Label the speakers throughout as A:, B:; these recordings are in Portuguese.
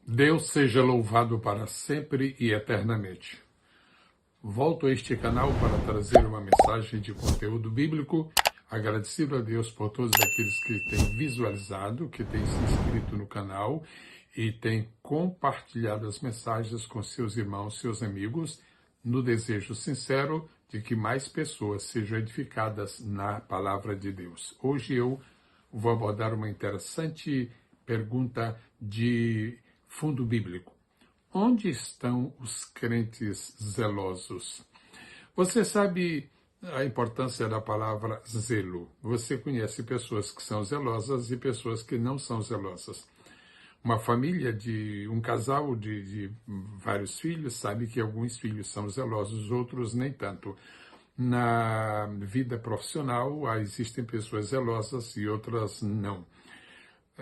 A: Deus seja louvado para sempre e eternamente. Volto a este canal para trazer uma mensagem de conteúdo bíblico, agradecido a Deus por todos aqueles que têm visualizado, que têm se inscrito no canal e têm compartilhado as mensagens com seus irmãos, seus amigos, no desejo sincero de que mais pessoas sejam edificadas na palavra de Deus. Hoje eu vou abordar uma interessante pergunta de fundo bíblico. Onde estão os crentes zelosos? Você sabe a importância da palavra zelo. Você conhece pessoas que são zelosas e pessoas que não são zelosas. Uma família de um casal de vários filhos sabe que alguns filhos são zelosos, outros nem tanto. Na vida profissional, existem pessoas zelosas e outras não.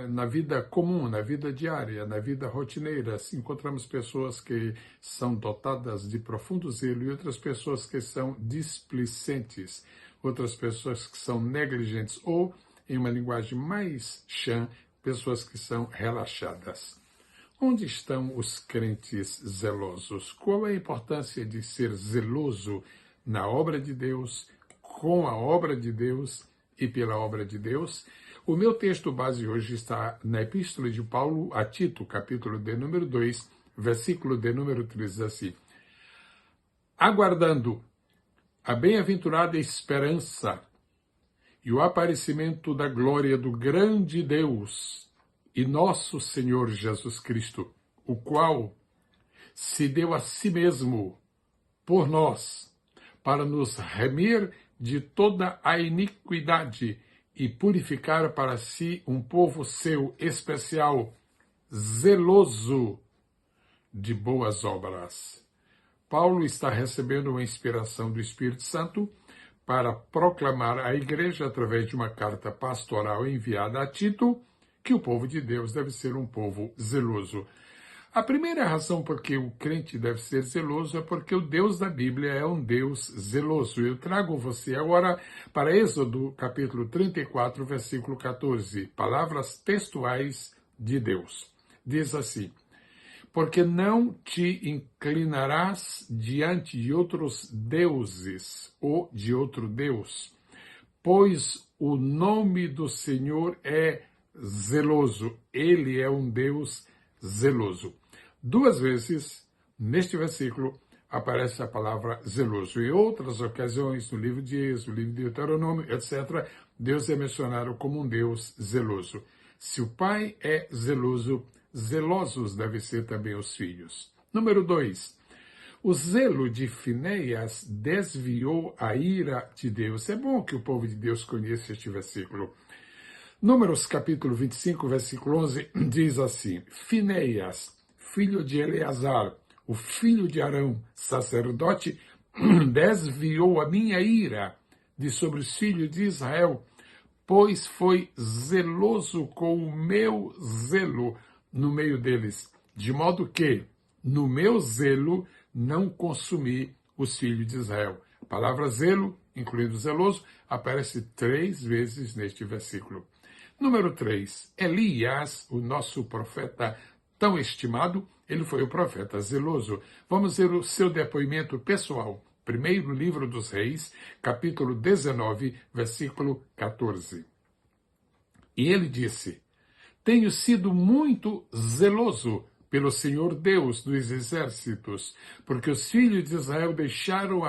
A: Na vida comum, na vida diária, na vida rotineira, encontramos pessoas que são dotadas de profundo zelo e outras pessoas que são displicentes, outras pessoas que são negligentes ou, em uma linguagem mais chã, pessoas que são relaxadas. Onde estão os crentes zelosos? Qual é a importância de ser zeloso na obra de Deus, com a obra de Deus e pela obra de Deus? O meu texto base hoje está na Epístola de Paulo a Tito, capítulo de número 2, versículo de número 3, assim. Aguardando a bem-aventurada esperança e o aparecimento da glória do grande Deus e nosso Senhor Jesus Cristo, o qual se deu a si mesmo por nós, para nos remir de toda a iniquidade e purificar para si um povo seu especial, zeloso de boas obras. Paulo está recebendo uma inspiração do Espírito Santo para proclamar à igreja, através de uma carta pastoral enviada a Tito, que o povo de Deus deve ser um povo zeloso. A primeira razão por que o crente deve ser zeloso é porque o Deus da Bíblia é um Deus zeloso. Eu trago você agora para Êxodo, capítulo 34, versículo 14, palavras textuais de Deus. Diz assim: porque não te inclinarás diante de outros deuses ou de outro Deus, pois o nome do Senhor é zeloso. Ele é um Deus zeloso. Duas vezes, neste versículo, aparece a palavra zeloso. Em outras ocasiões, no livro de Êxodo, no livro de Deuteronômio, etc., Deus é mencionado como um Deus zeloso. Se o pai é zeloso, zelosos devem ser também os filhos. Número 2. O zelo de Finéias desviou a ira de Deus. É bom que o povo de Deus conheça este versículo. Números capítulo 25, versículo 11, diz assim: Finéias, filho de Eleazar, o filho de Arão, sacerdote, desviou a minha ira de sobre os filhos de Israel, pois foi zeloso com o meu zelo no meio deles, de modo que, no meu zelo, não consumi os filhos de Israel. A palavra zelo, incluindo zeloso, aparece 3 vezes neste versículo. Número 3, Elias, o nosso profeta tão estimado, ele foi o profeta zeloso. Vamos ver o seu depoimento pessoal. Primeiro livro dos Reis, capítulo 19, versículo 14. E ele disse: tenho sido muito zeloso pelo Senhor Deus dos exércitos, porque os filhos de Israel deixaram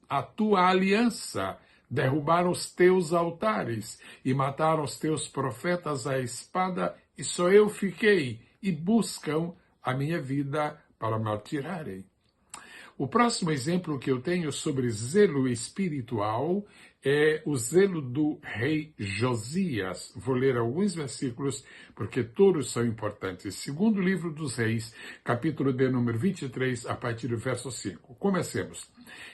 A: a tua aliança, derrubaram os teus altares e mataram os teus profetas à espada, e só eu fiquei, e buscam a minha vida para me tirarem. O próximo exemplo que eu tenho sobre zelo espiritual é o zelo do rei Josias. Vou ler alguns versículos, porque todos são importantes. Segundo livro dos Reis, capítulo de número 23, a partir do verso 5. Comecemos.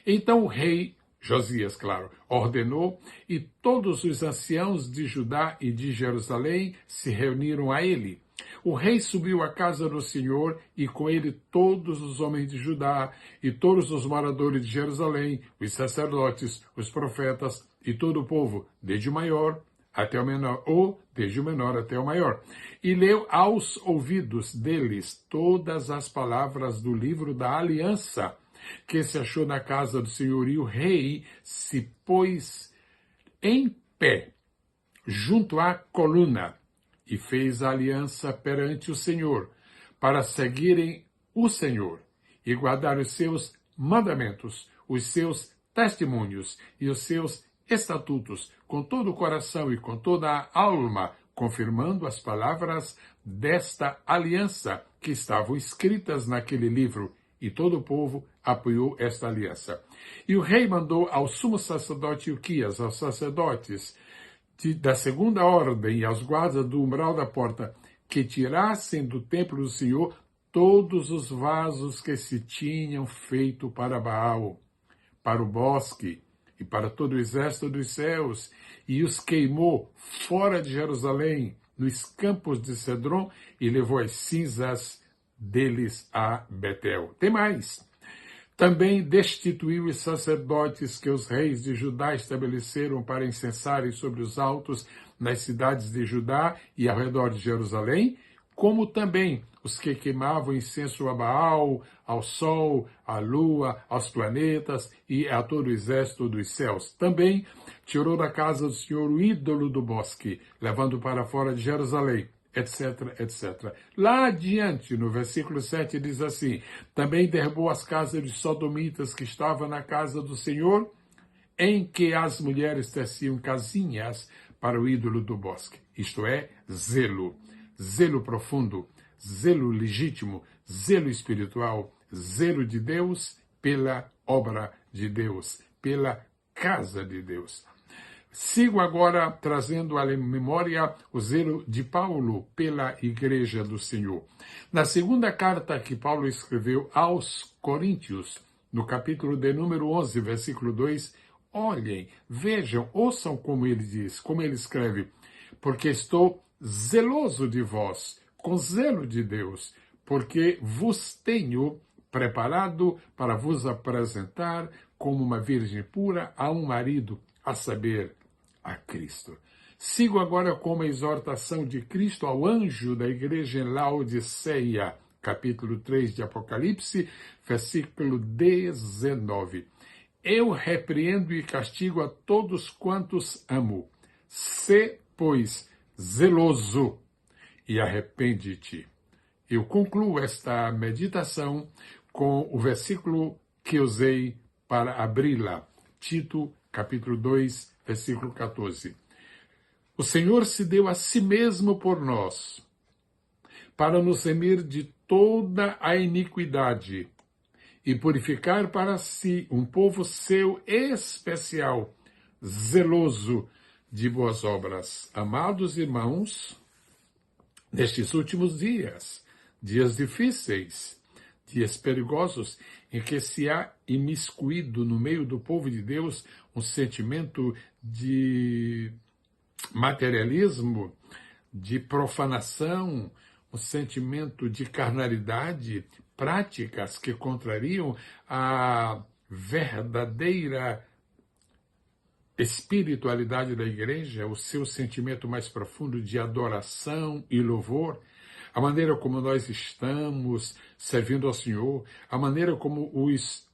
A: Então o rei Josias, claro, ordenou, e todos os anciãos de Judá e de Jerusalém se reuniram a ele. O rei subiu à casa do Senhor, e com ele todos os homens de Judá, e todos os moradores de Jerusalém, os sacerdotes, os profetas, e todo o povo, desde o maior até o menor, ou desde o menor até o maior, e leu aos ouvidos deles todas as palavras do livro da aliança, que se achou na casa do Senhor, e o rei se pôs em pé, junto à coluna, e fez a aliança perante o Senhor, para seguirem o Senhor, e guardar os seus mandamentos, os seus testemunhos e os seus estatutos, com todo o coração e com toda a alma, confirmando as palavras desta aliança que estavam escritas naquele livro, e todo o povo apoiou esta aliança. E o rei mandou ao sumo sacerdote Ilquias, aos sacerdotes da segunda ordem e aos guardas do umbral da porta, que tirassem do templo do Senhor todos os vasos que se tinham feito para Baal, para o bosque e para todo o exército dos céus, e os queimou fora de Jerusalém, nos campos de Cedron, e levou as cinzas deles a Betel. Tem mais. Também destituiu os sacerdotes que os reis de Judá estabeleceram para incensarem sobre os altos nas cidades de Judá e ao redor de Jerusalém, como também os que queimavam incenso a Baal, ao sol, à lua, aos planetas e a todo o exército dos céus. Também tirou da casa do Senhor o ídolo do bosque, levando para fora de Jerusalém, etc, etc. Lá adiante, no versículo 7, diz assim: também derrubou as casas de sodomitas que estavam na casa do Senhor, em que as mulheres teciam casinhas para o ídolo do bosque. Isto é, zelo. Zelo profundo, zelo legítimo, zelo espiritual, zelo de Deus pela obra de Deus, pela casa de Deus. Sigo agora trazendo à memória o zelo de Paulo pela Igreja do Senhor. Na segunda carta que Paulo escreveu aos Coríntios, no capítulo de número 11, versículo 2, olhem, vejam, ouçam como ele diz, como ele escreve: porque estou zeloso de vós, com zelo de Deus, porque vos tenho preparado para vos apresentar como uma virgem pura a um marido, a saber, a Cristo. Sigo agora com uma exortação de Cristo ao anjo da igreja em Laodiceia, capítulo 3 de Apocalipse, versículo 19. Eu repreendo e castigo a todos quantos amo. Sê, pois, zeloso e arrepende-te. Eu concluo esta meditação com o versículo que usei para abri-la. Tito, capítulo 2, versículo 14. O Senhor se deu a si mesmo por nós, para nos remir de toda a iniquidade e purificar para si um povo seu especial, zeloso de boas obras. Amados irmãos, nestes últimos dias, dias difíceis, dias perigosos, em que se há imiscuído no meio do povo de Deus um sentimento de materialismo, de profanação, um sentimento de carnalidade, práticas que contrariam a verdadeira espiritualidade da igreja, o seu sentimento mais profundo de adoração e louvor, a maneira como nós estamos servindo ao Senhor, a maneira como os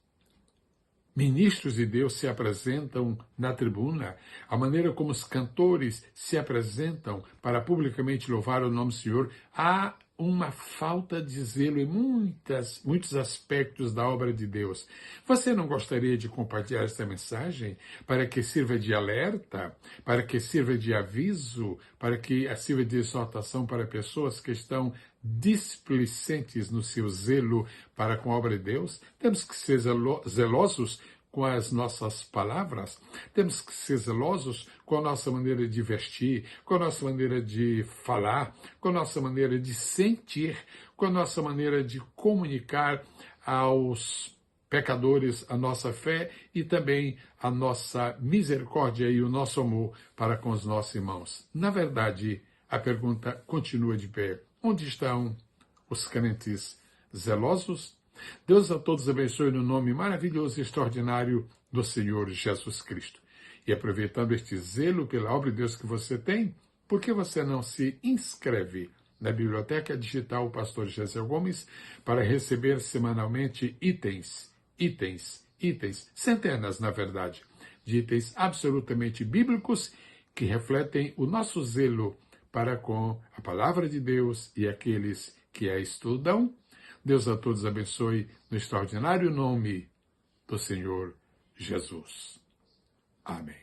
A: ministros de Deus se apresentam na tribuna, a maneira como os cantores se apresentam para publicamente louvar o nome do Senhor, há uma falta de zelo em muitos aspectos da obra de Deus. Você não gostaria de compartilhar esta mensagem para que sirva de alerta, para que sirva de aviso, para que sirva de exortação para pessoas que estão displicentes no seu zelo para com a obra de Deus? Temos que ser zelosos com as nossas palavras, temos que ser zelosos com a nossa maneira de vestir, com a nossa maneira de falar, com a nossa maneira de sentir, com a nossa maneira de comunicar aos pecadores a nossa fé e também a nossa misericórdia e o nosso amor para com os nossos irmãos. Na verdade, a pergunta continua de pé: onde estão os crentes zelosos? Deus a todos abençoe no nome maravilhoso e extraordinário do Senhor Jesus Cristo. E aproveitando este zelo pela obra de Deus que você tem, por que você não se inscreve na Biblioteca Digital Pastor Gessel Gomes para receber semanalmente itens, centenas, na verdade, de itens absolutamente bíblicos que refletem o nosso zelo para com a palavra de Deus e aqueles que a estudam? Deus a todos abençoe no extraordinário nome do Senhor Jesus. Amém.